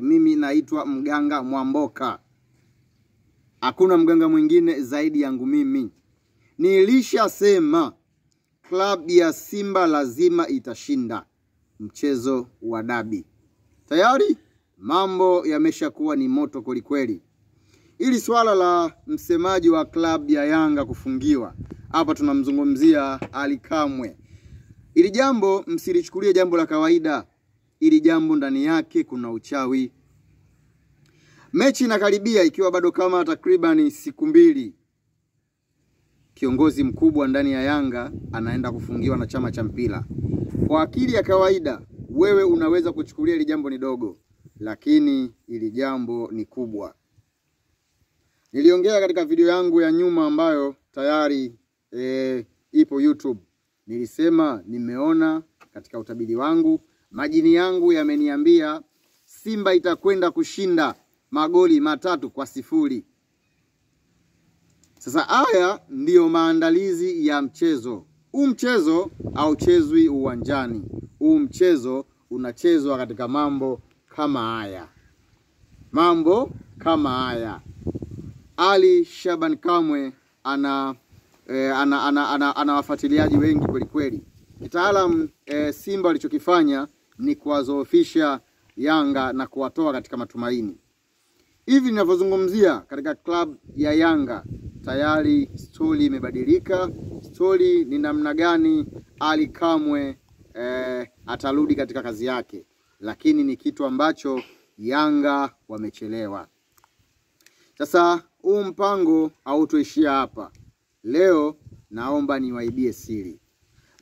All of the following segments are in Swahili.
Mimi naitwa Mganga Mwamboka. Hakuna mganga mwingine zaidi yangu mimi. Nilishasema klabu ya Simba lazima itashinda mchezo wa dabi. Tayari mambo yameshakuwa ni moto kweli. Ili swala la msemaji wa klabu ya Yanga kufungiwa, hapa tunamzungumzia Ally Kamwe. Ili jambo msilichukulie jambo la kawaida. Ili jambo ndani yake kuna uchawi. Mechi inakaribia ikiwa bado kama takriban siku 2. Kiongozi mkubwa ndani ya Yanga anaenda kufungiwa na chama cha mpira. Kwa akili ya kawaida, wewe unaweza kuchukulia ili jambo ni dogo, lakini ili jambo ni kubwa. Niliongea katika video yangu ya nyuma ambayo tayari ipo YouTube. Nilisema nimeona katika utabiri wangu, majini yangu yameniambia Simba itakwenda kushinda magoli 3-0. Sasa haya ndiyo maandalizi ya mchezo. Huu mchezo hauchezwi uwanjani. Huu mchezo unachezwa katika mambo kama haya. Ally Shaban Kamwe ana wafuatiliaji wengi kweli. Kitaalam Simba walichokifanya ni kuwazoofisha Yanga na kuwatoa katika matumaini. Hivi ninavyozungumzia katika club ya Yanga tayari story imebadilika. Story ni namna gani Ally Kamwe atarudi katika kazi yake, lakini ni kitu ambacho Yanga wamechelewa. Sasa huu mpango hautoishia hapa. Leo naomba niwaibie siri.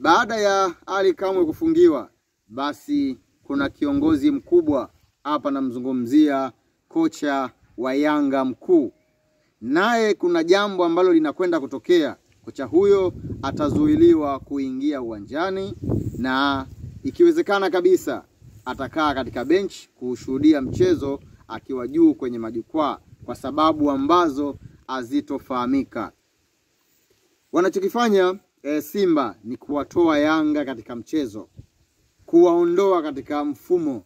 Baada ya Ally Kamwe kufungiwa, basi kuna kiongozi mkubwa hapa, namzungumzia kocha wa Yanga mkuu. Naye kuna jambo ambalo linakwenda kutokea. Kocha huyo atazuiliwa kuingia uwanjani na ikiwezekana kabisa atakaa katika bench kushuhudia mchezo akiwa juu kwenye majukwaa kwa sababu ambazo hazitofahamika. Wanachokifanya Simba ni kuwatoa Yanga katika mchezo, kuwaondoa katika mfumo.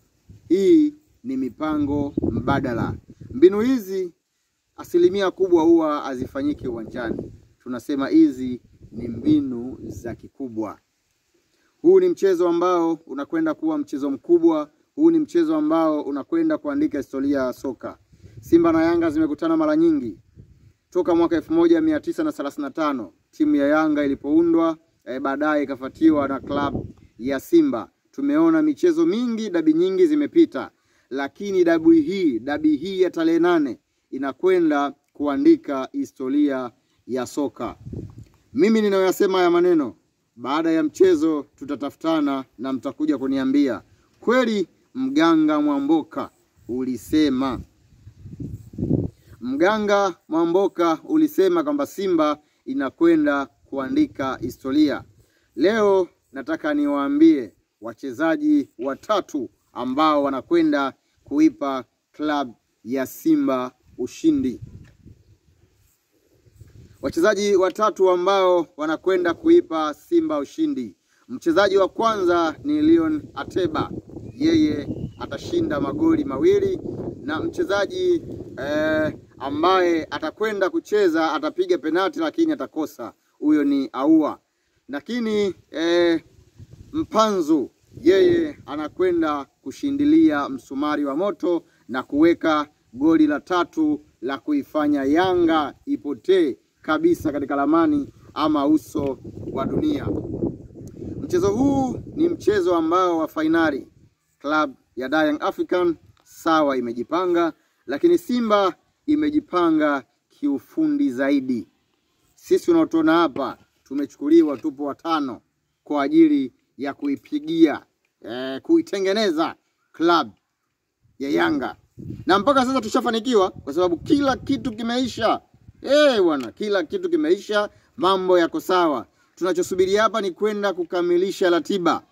Hii ni mipango mbadala. Mbinu hizi asilimia kubwa huwa hazifanyiki uwanjani. Tunasema hizi ni mbinu za kikubwa. Huu ni mchezo ambao unakwenda kuwa mchezo mkubwa. Huu ni mchezo ambao unakwenda kuandika historia ya soka. Simba na Yanga zimekutana mara nyingi. Toka mwaka 1935 timu ya Yanga ilipoundwa, baadaye ikafuatiwa na klabu ya Simba. Tumeona michezo mingi, dabi nyingi zimepita, lakini dabi hii ya tarehe 8 inakwenda kuandika historia ya soka. Mimi ninayosema ya maneno, baada ya mchezo tutatafutana na mtakuja kuniambia kweli Mganga Mwamboka ulisema. Mganga Mwamboka ulisema kwamba Simba inakwenda kuandika historia. Leo nataka niwaambie wachezaji 3 ambao wanakwenda kuipa club ya Simba ushindi. Wachezaji 3 ambao wanakwenda kuipa Simba ushindi. Mchezaji wa kwanza ni Leon Ateba. Yeye atashinda magoli 2, na mchezaji ambaye atakwenda kucheza atapiga penalti lakini atakosa. Huyo ni Aua. Lakini Mpanzu yeye anakwenda kushindilia msumari wa moto na kuweka goli la 3 la kuifanya Yanga ipotee kabisa katika ramani ama uso wa dunia. Mchezo huu ni mchezo ambao wa finali. Club ya Young African sawa imejipanga, lakini Simba imejipanga kiufundi zaidi. Sisi unaotona hapa tumechukuliwa, tupo 5 kwa ajili ya kuipigia kuitengeneza club ya Yanga. Na mpaka sasa tushafanikiwa kwa sababu kila kitu kimeisha. Bwana, kila kitu kimeisha, mambo yako sawa. Tunachosubiri hapa ni kwenda kukamilisha ratiba.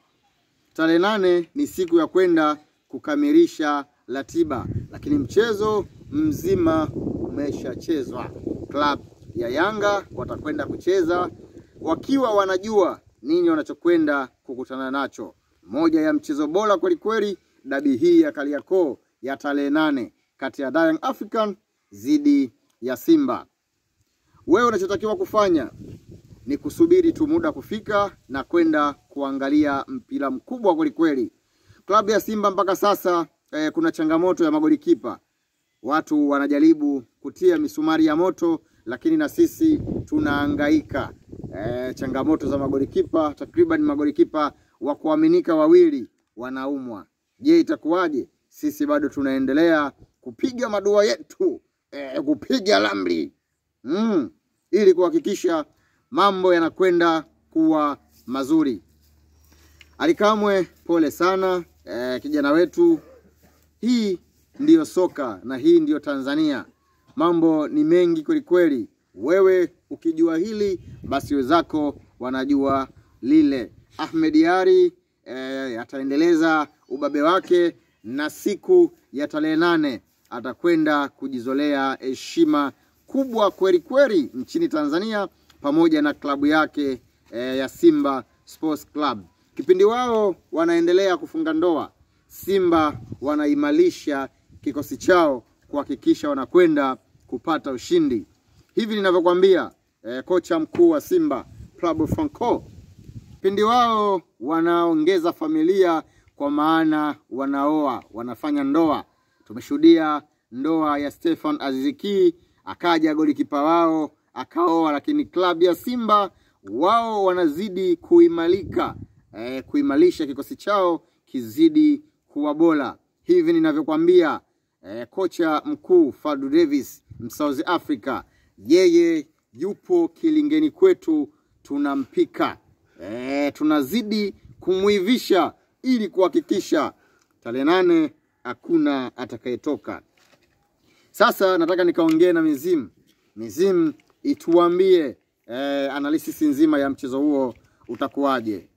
Tarehe 8 ni siku ya kwenda kukamilisha ratiba, lakini mchezo mzima umeshachezwa. Club ya Yanga watakwenda kucheza wakiwa wanajua nini wanachokwenda kukutana nacho. moja ya mchezo bora kweli kweli, dabi hii ya Kariakoo ya tarehe 8 kati ya Young African zidi ya Simba. Wewe unachotakiwa kufanya ni kusubiri tu muda kufika na kwenda kuangalia mpira mkubwa kweli kweli. Klabu ya Simba mpaka sasa kuna changamoto ya magolikipa. Watu wanajaribu kutia misumari ya moto, lakini na sisi tunahangaika. Changamoto za magolikipa, takriban magolikipa wa kuaminika 2 wanaumwa. Je, itakuwaje? Sisi bado tunaendelea kupiga madua yetu, kupiga ramli. Ili kuhakikisha mambo yanakwenda kuwa mazuri. Ally Kamwe, pole sana kijana wetu. Hii ndiyo soka na hii ndiyo Tanzania. Mambo ni mengi kweli kweli. Wewe ukijua hili, basi wenzako wanajua lile. Ahmed Ally ataendeleza ubabe wake, na siku ya tarehe 8 atakwenda kujizolea heshima kubwa kweli kweli nchini Tanzania, pamoja na klabu yake ya Simba Sports Club. Kipindi wao wanaendelea kufunga ndoa, Simba wanaimarisha kikosi chao kuhakikisha wanakwenda kupata ushindi. Hivi ninavyokuambia, kocha mkuu wa Simba Prabo Franco, kipindi wao wanaongeza familia, kwa maana wanaoa, wanafanya ndoa. Tumeshuhudia ndoa ya Stefan Aziz Ki, akaja golikipa wao akaoa, lakini klabu ya Simba wao wanazidi kuimarika, kuimarisha kikosi chao kizidi kuwa bora. Hivi ninavyokuambia, kocha mkuu Fadlu Davis South Africa, yeye yupo kilingeni kwetu, tunampika. Tunazidi kumuivisha ili kuhakikisha tarehe 8 hakuna atakayetoka. Sasa nataka nikaongee na Mizimu ituambie analysis nzima ya mchezo huo utakuwaje.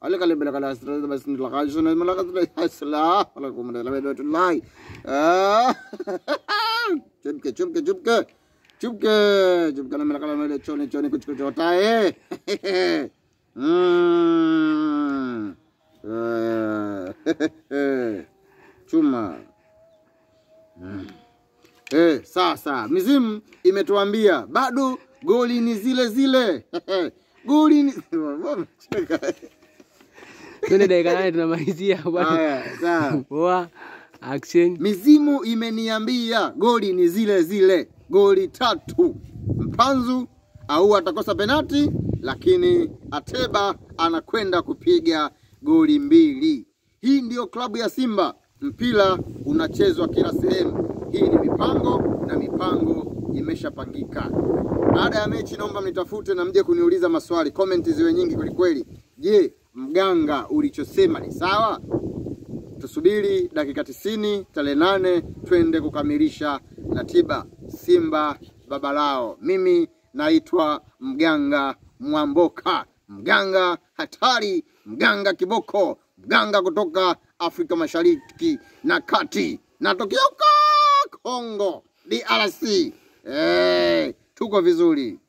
Alakale bila kala astra bas nilaka jona malaka asla walakum rahmatullahi. Chupke na malaka mele chone kuch hota hai. Chuma. Sasa Mizimu imetuambia bado goli ni zile. Goli ni Twende dakika 8 tunamalizia bwana. Sawa. Poa. Action. Mizimu imeniambia goli ni zile. Goli 3. Mpanzu au atakosa penalti, lakini Ateba anakwenda kupiga goli 2. Hii ndiyo klabu ya Simba. Mpira unachezwa kila sehemu. Hii ni mipango imeshapangika. Baada ya mechi naomba mnitafute na mje kuniuliza maswali. Comment ziwe nyingi kweli kweli. Je, mganga ulichosema ni sawa? Tusubiri dakika 90 tarehe 8 twende kukamilisha ratiba. Simba baba lao. Mimi naitwa Mganga Mwamboka, mganga hatari, mganga kiboko, mganga kutoka Afrika Mashariki na Kati. Natokea Kongo DRC. Tuko vizuri.